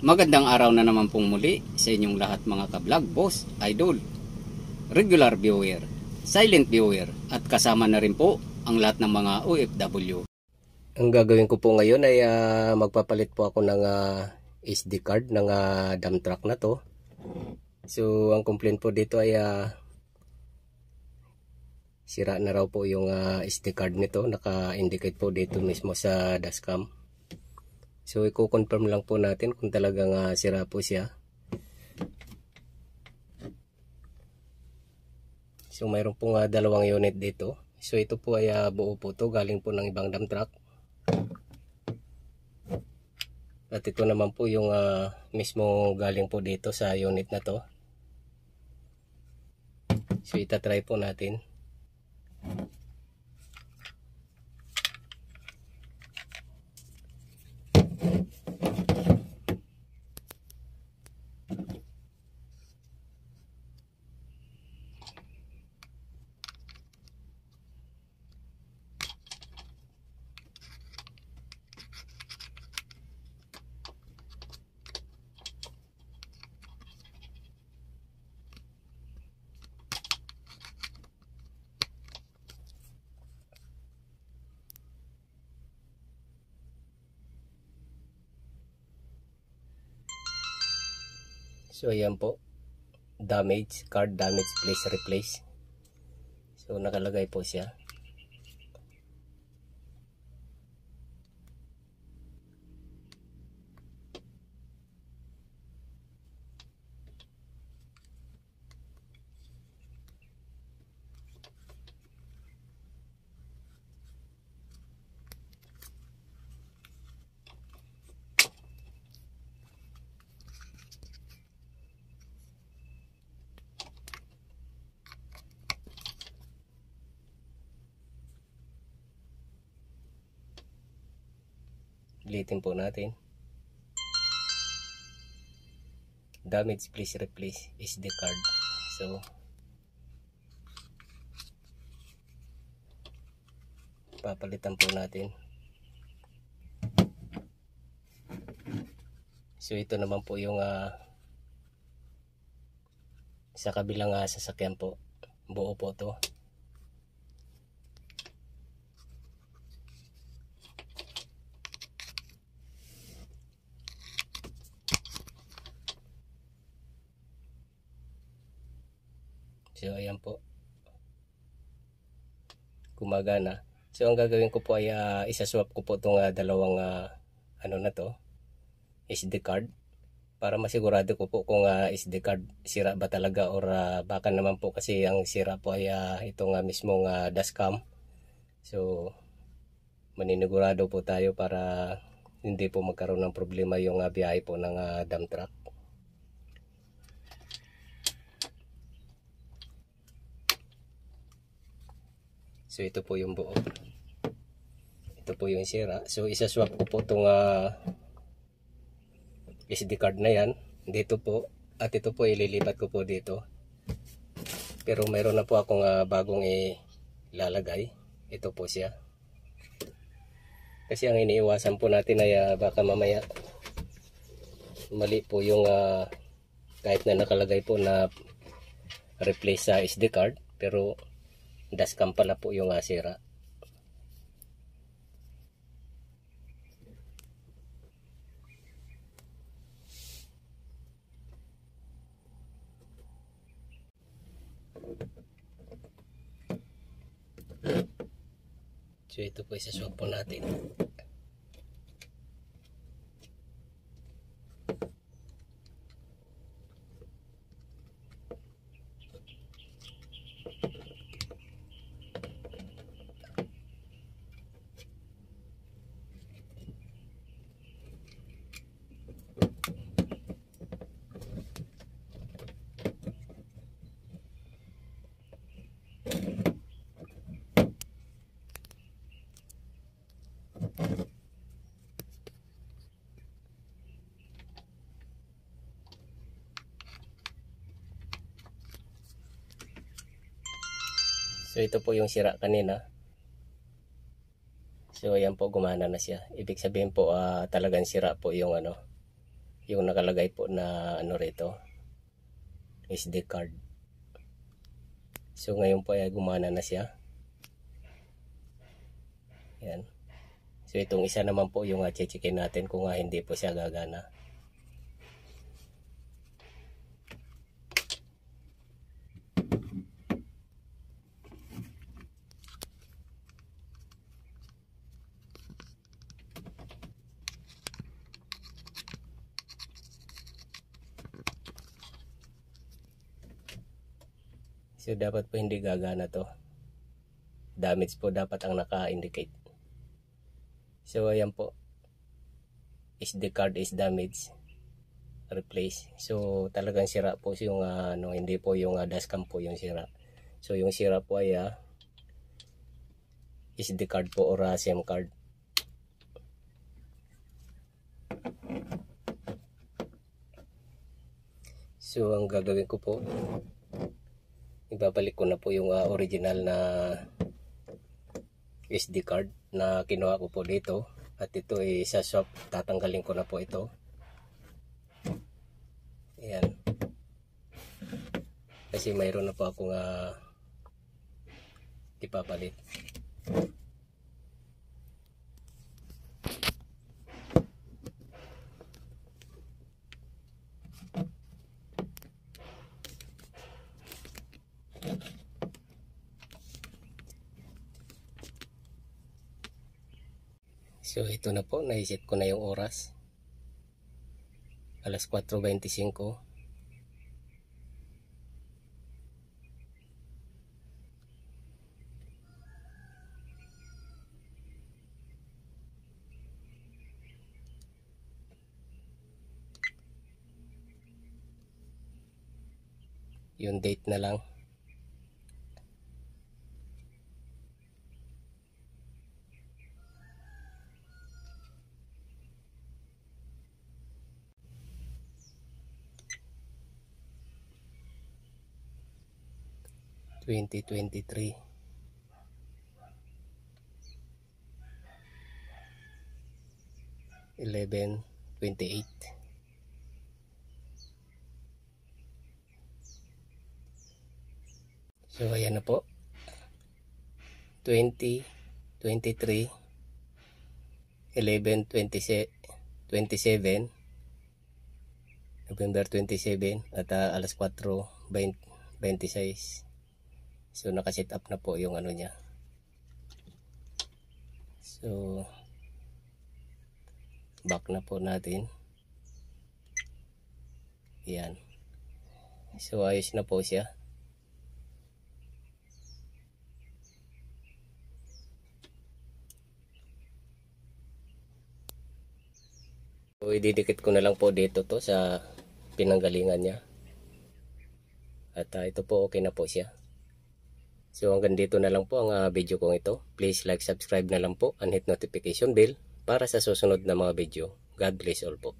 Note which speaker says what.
Speaker 1: Magandang araw na naman pong muli sa inyong lahat mga ka-vlog, boss, idol, regular viewer, silent viewer at kasama na rin po ang lahat ng mga OFW. Ang gagawin ko po ngayon ay magpapalit po ako ng SD card ng dump truck na to. So ang complaint po dito ay sira na raw po yung SD card nito. Naka-indicate po dito mismo sa dashcam. So i-confirm lang po natin kung talagang sira po siya. So mayroon po dalawang unit dito. So ito po ay buo po to, galing po ng ibang dump truck. At ito naman po yung mismo galing po dito sa unit na to. So itatry po natin. So ayan po, damage, card damage, please replace. So nakalagay po siya. Ulitin po natin. Damage, please replace SD card. So papalitan po natin. So ito naman po yung sa kabilang sasakyan po. Buo po to. So ayan po, gumagana. So ang gagawin ko po ay isaswap ko po itong dalawang ano na to, SD card, para masigurado ko po kung SD card sira ba talaga or baka naman po kasi ang sira po ay itong mismong dashcam. So maninigurado po tayo para hindi po magkaroon ng problema yung biyahe po ng dump truck. So ito po yung buo. Ito po yung sira. So isaswap ko po itong SD card na yan dito po. At ito po ililipat ko po dito. Pero mayroon na po akong bagong ilalagay. Ito po siya. Kasi ang iniiwasan po natin ay baka mamaya mali po yung kahit na nakalagay po na replace sa SD card. Pero dashcam pala po yung sira. So ito po isaswap po natin. So ito po yung sira kanina. So ayan po, gumana na siya. Ibig sabihin po talagang sira po yung yung nakalagay po na ano rito, SD card. So ngayon po ay gumana na siya. Yan. So itong isa naman po yung chechikin natin kung hindi po siya gagana. So dapat po hindi gagana to. Damage po dapat ang naka-indicate. So ayan po. SD card is damaged. Replace. So talagang sira po yung hindi po yung dashcam po yung sira. So yung sira po ay SD card po or SIM card. So ang gagawin ko po, ibabalik ko na po yung original na SD card na kinuha ko po dito, at ito ay sa shop tatanggalin ko na po ito. Ayan, kasi mayroon na po akong ipapalit. So ito na po, naiset ko na yung oras. Alas 4:25. Yung date na lang. (2023) 11:28. So ayan na po, 2023 11:27 November 27 at alas 4:26. So nakaset up na po yung ano niya. So back na po natin. Yan. So ayos na po siya. So ididikit ko na lang po dito to sa pinanggalingan niya. At ito po, okay na po siya. So hanggang dito na lang po ang video kong ito. Please like, subscribe na lang po and hit notification bell para sa susunod na mga video. God bless all po.